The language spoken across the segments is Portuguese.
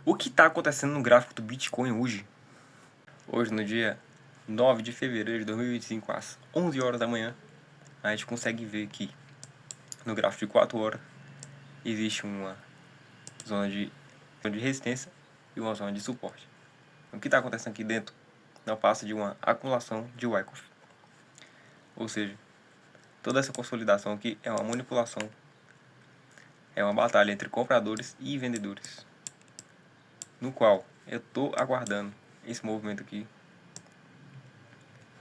O que está acontecendo no gráfico do Bitcoin hoje? Hoje, no dia 9 de fevereiro de 2025, às 11 horas da manhã, a gente consegue ver que no gráfico de 4 horas existe uma zona de resistência e uma zona de suporte. O que está acontecendo aqui dentro não passa de uma acumulação de Wyckoff. Ou seja, toda essa consolidação aqui é uma manipulação, é uma batalha entre compradores e vendedores, no qual eu estou aguardando esse movimento aqui,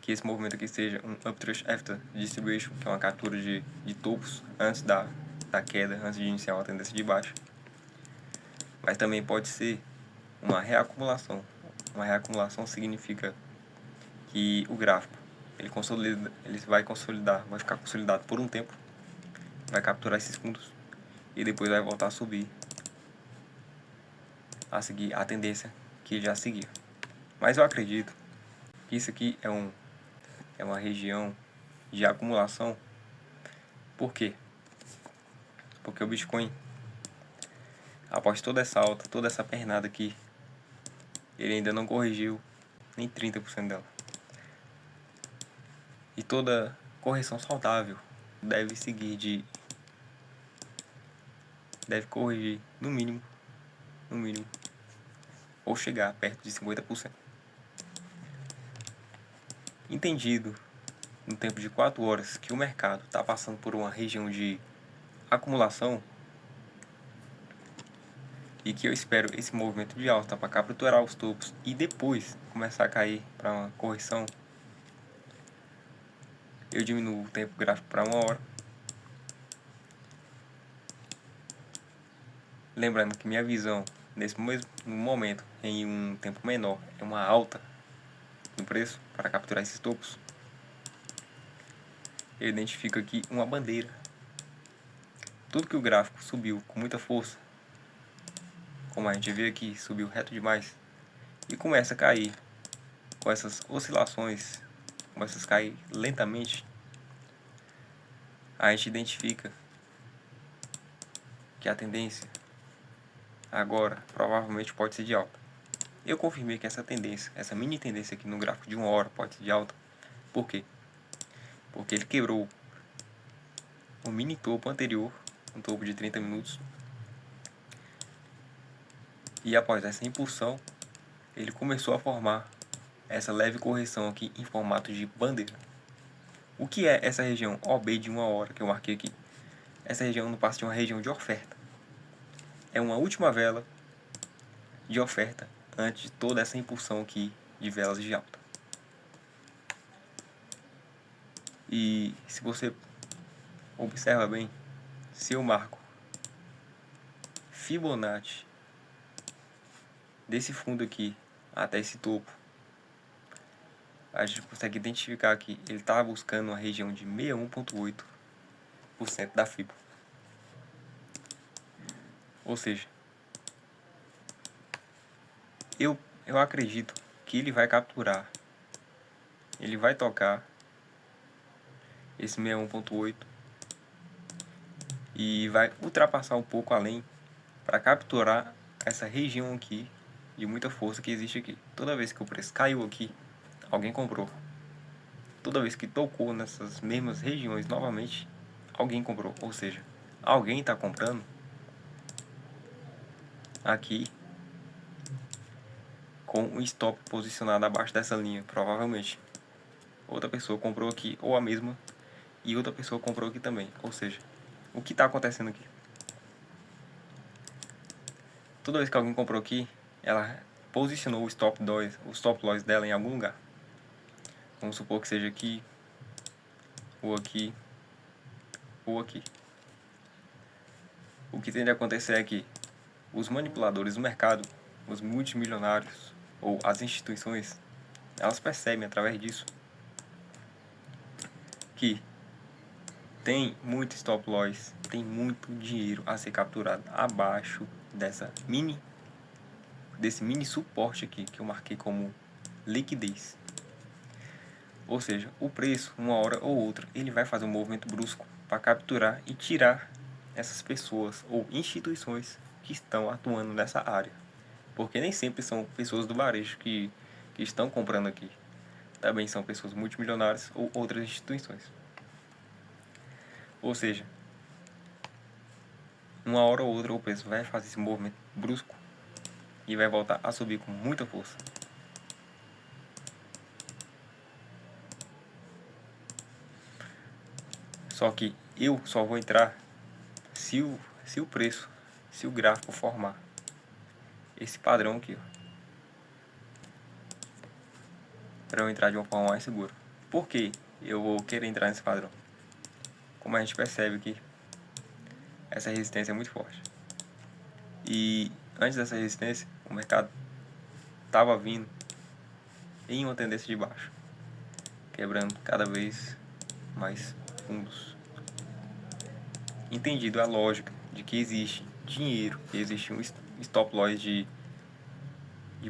que esse movimento aqui seja um uptrend after distribution, que é uma captura de topos antes da queda, antes de iniciar uma tendência de baixa. Mas também pode ser uma reacumulação. Uma reacumulação significa que o gráfico ele vai ficar consolidado por um tempo, vai capturar esses fundos e depois vai voltar a subir, a seguir a tendência que já seguia. Mas eu acredito que isso aqui é uma região de acumulação. Por quê? Porque o Bitcoin, após toda essa alta, toda essa pernada aqui, ele ainda não corrigiu nem 30% dela. E toda correção saudável deve corrigir no mínimo, ou chegar perto de 50%. Entendido no tempo de 4 horas que o mercado está passando por uma região de acumulação e que eu espero esse movimento de alta para capturar os topos e depois começar a cair para uma correção, eu diminuo o tempo gráfico para 1 hora. Lembrando que minha visão nesse mesmo momento, em um tempo menor, é uma alta no preço para capturar esses topos. Eu identifico aqui uma bandeira. Tudo que o gráfico subiu com muita força, como a gente vê aqui, subiu reto demais e começa a cair com essas oscilações, começa a cair lentamente, a gente identifica que a tendência agora provavelmente pode ser de alta. Eu confirmei que essa tendência, essa mini tendência aqui no gráfico de 1 hora pode ser de alta. Por quê? Porque ele quebrou o mini topo anterior, um topo de 30 minutos, e após essa impulsão ele começou a formar essa leve correção aqui em formato de bandeira. O que é essa região OB de 1 hora que eu marquei aqui? Essa região não passa de uma região de oferta. É uma última vela de oferta antes de toda essa impulsão aqui de velas de alta. E se você observa bem, se eu marco Fibonacci desse fundo aqui até esse topo, a gente consegue identificar que ele está buscando uma região de 61,8% da FIBO. Ou seja, eu acredito que ele vai capturar, ele vai tocar esse 61,8 e vai ultrapassar um pouco além para capturar essa região aqui de muita força que existe aqui. Toda vez que o preço caiu aqui, alguém comprou. Toda vez que tocou nessas mesmas regiões novamente, alguém comprou. Ou seja, alguém está comprando aqui com o stop posicionado abaixo dessa linha, provavelmente. Outra pessoa comprou aqui, ou a mesma, e outra pessoa comprou aqui também. Ou seja, o que está acontecendo aqui? Toda vez que alguém comprou aqui, ela posicionou o stop loss dela em algum lugar. Vamos supor que seja aqui, ou aqui, ou aqui. O que tende a acontecer é que os manipuladores do mercado, os multimilionários ou as instituições, elas percebem através disso que tem muito stop loss, tem muito dinheiro a ser capturado abaixo desse mini suporte aqui que eu marquei como liquidez. Ou seja, o preço, uma hora ou outra, ele vai fazer um movimento brusco para capturar e tirar essas pessoas ou instituições que estão atuando nessa área. Porque nem sempre são pessoas do varejo que estão comprando aqui. Também são pessoas multimilionárias ou outras instituições. Ou seja, uma hora ou outra o preço vai fazer esse movimento brusco e vai voltar a subir com muita força. Só que eu só vou entrar se o preço, se o gráfico formar esse padrão aqui, ó, para eu entrar de uma forma mais segura. Por que eu vou querer entrar nesse padrão? Como a gente percebe que essa resistência é muito forte. E antes dessa resistência, o mercado estava vindo em uma tendência de baixo, quebrando cada vez mais fundos. Entendido a lógica de que existe dinheiro, que existe um stop loss de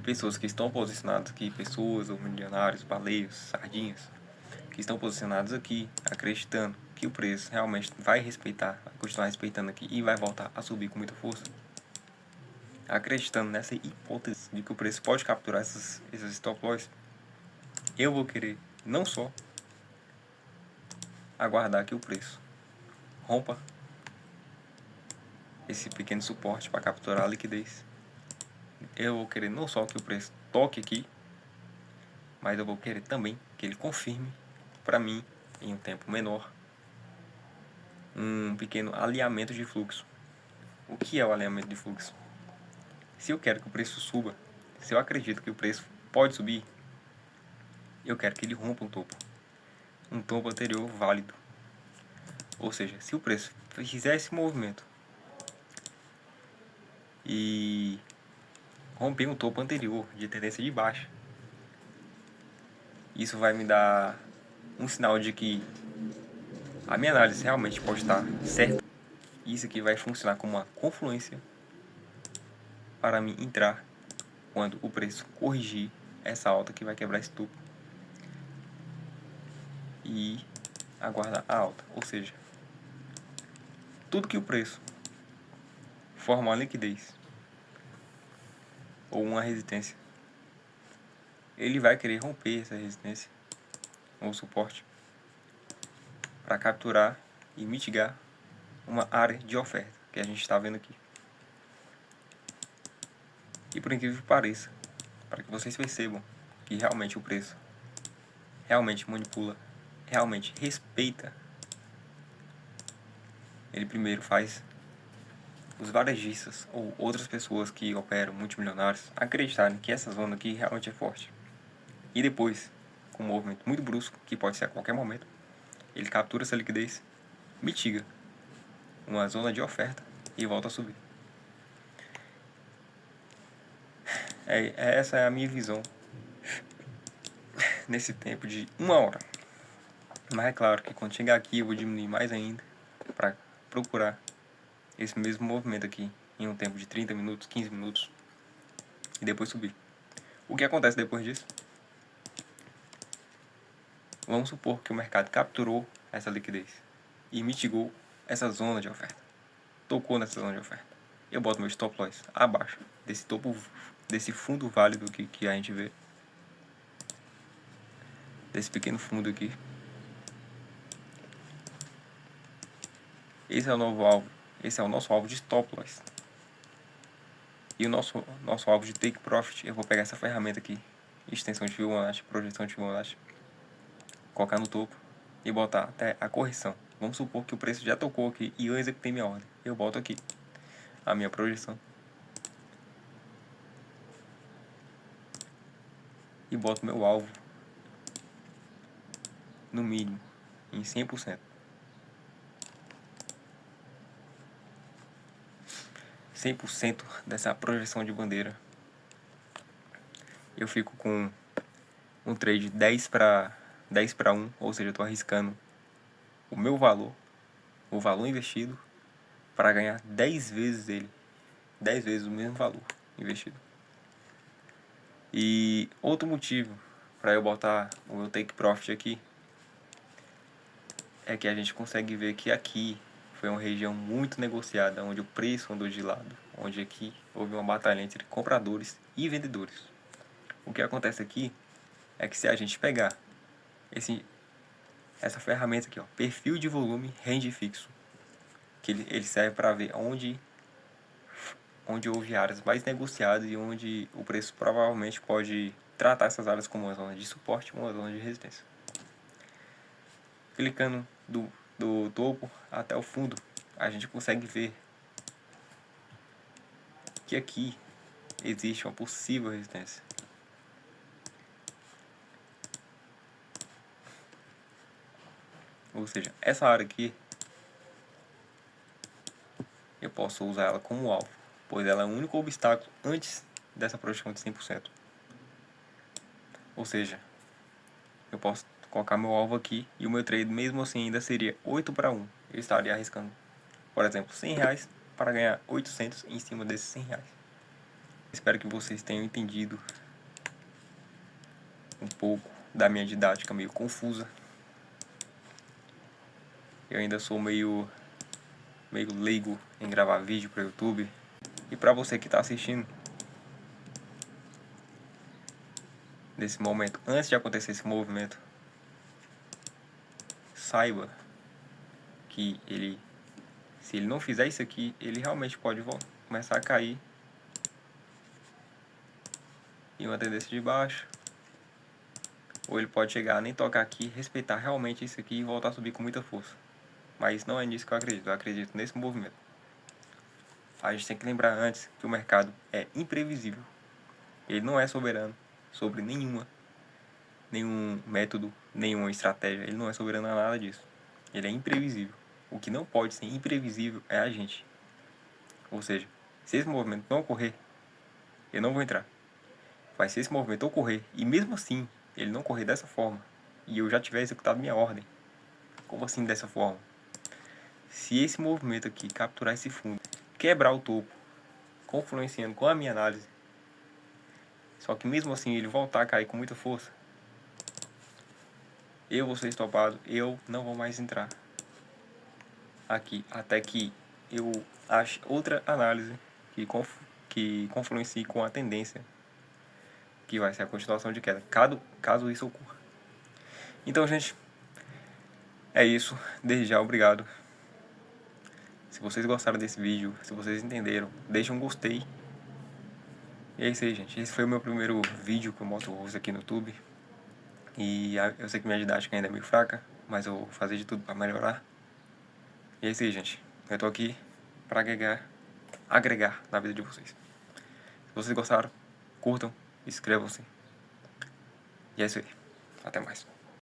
pessoas que estão posicionadas aqui, pessoas ou milionários, baleios, sardinhas, que estão posicionados aqui, acreditando que o preço realmente vai respeitar, vai continuar respeitando aqui e vai voltar a subir com muita força, acreditando nessa hipótese de que o preço pode capturar esses stop loss, eu vou querer não só aguardar que o preço rompa esse pequeno suporte para capturar a liquidez, eu vou querer não só que o preço toque aqui, mas eu vou querer também que ele confirme para mim, em um tempo menor, um pequeno alinhamento de fluxo. O que é o alinhamento de fluxo? Se eu quero que o preço suba, se eu acredito que o preço pode subir, eu quero que ele rompa um topo anterior válido. Ou seja, se o preço fizer esse movimento e romper um topo anterior de tendência de baixa, isso vai me dar um sinal de que a minha análise realmente pode estar certa. Isso aqui vai funcionar como uma confluência para mim entrar quando o preço corrigir essa alta que vai quebrar esse topo e aguardar a alta. Ou seja, tudo que o preço formar uma liquidez ou uma resistência, ele vai querer romper essa resistência ou suporte para capturar e mitigar uma área de oferta que a gente está vendo aqui. E por incrível que pareça, para que vocês percebam que realmente o preço realmente manipula, realmente respeita, ele primeiro faz os varejistas ou outras pessoas que operam multimilionários acreditarem que essa zona aqui realmente é forte. E depois, com um movimento muito brusco, que pode ser a qualquer momento, ele captura essa liquidez, mitiga uma zona de oferta e volta a subir. Essa é a minha visão nesse tempo de 1 hora. Mas é claro que quando chegar aqui eu vou diminuir mais ainda para procurar esse mesmo movimento aqui em um tempo de 30 minutos, 15 minutos e depois subir. O que acontece depois disso? Vamos supor que o mercado capturou essa liquidez e mitigou essa zona de oferta. Tocou nessa zona de oferta. Eu boto meu stop loss abaixo desse topo, desse fundo válido que a gente vê. Desse pequeno fundo aqui. Esse é o novo alvo. Esse é o nosso alvo de stop loss. E o nosso alvo de take profit, eu vou pegar essa ferramenta aqui, extensão de Fibonacci, projeção de Fibonacci, colocar no topo e botar até a correção. Vamos supor que o preço já tocou aqui e eu executei minha ordem. Eu boto aqui a minha projeção e boto meu alvo no mínimo em 100%. 100% dessa projeção de bandeira. Eu fico com um trade 10 para 1, ou seja, eu estou arriscando o meu valor, o valor investido, para ganhar 10 vezes ele, 10 vezes o mesmo valor investido. E outro motivo para eu botar o meu take profit aqui é que a gente consegue ver que aqui foi uma região muito negociada, onde o preço andou de lado, onde aqui houve uma batalha entre compradores e vendedores. O que acontece aqui é que se a gente pegar essa ferramenta aqui, ó, perfil de volume range fixo, que ele serve para ver onde houve áreas mais negociadas e onde o preço provavelmente pode tratar essas áreas como uma zona de suporte ou uma zona de resistência. Clicando do topo até o fundo, a gente consegue ver que aqui existe uma possível resistência. Ou seja, essa área aqui eu posso usar ela como alvo, pois ela é o único obstáculo antes dessa projeção de 100%. Ou seja, eu posso colocar meu alvo aqui e o meu trade mesmo assim ainda seria 8-1. Eu estaria arriscando, por exemplo, R$100 para ganhar 800 em cima desses R$100. Espero que vocês tenham entendido um pouco da minha didática meio confusa. Eu ainda sou meio leigo em gravar vídeo para o YouTube. E para você que está assistindo nesse momento, antes de acontecer esse movimento, saiba que se ele não fizer isso aqui, ele realmente pode começar a cair em uma tendência de baixo, ou ele pode chegar a nem tocar aqui, respeitar realmente isso aqui e voltar a subir com muita força. Mas não é nisso que eu acredito nesse movimento. A gente tem que lembrar antes que o mercado é imprevisível. Ele não é soberano sobre nenhum método, nenhuma estratégia. Ele não é soberano a nada disso. Ele é imprevisível. O que não pode ser imprevisível é a gente. Ou seja, se esse movimento não ocorrer, eu não vou entrar. Mas se esse movimento ocorrer, e mesmo assim ele não ocorrer dessa forma, e eu já tiver executado minha ordem, como assim dessa forma? Se esse movimento aqui capturar esse fundo, quebrar o topo, confluenciando com a minha análise, só que mesmo assim ele voltar a cair com muita força, eu vou ser estopado, eu não vou mais entrar aqui, até que eu ache outra análise que confluencie com a tendência, que vai ser a continuação de queda, caso isso ocorra. Então, gente, é isso. Desde já, obrigado. Se vocês gostaram desse vídeo, se vocês entenderam, deixa um gostei. E é isso aí, gente. Esse foi o meu primeiro vídeo que eu mostro o rosto aqui no YouTube. E eu sei que minha didática ainda é meio fraca, mas eu vou fazer de tudo para melhorar. E é isso aí, gente. Eu tô aqui para agregar na vida de vocês. Se vocês gostaram, curtam, inscrevam-se. E é isso aí. Até mais.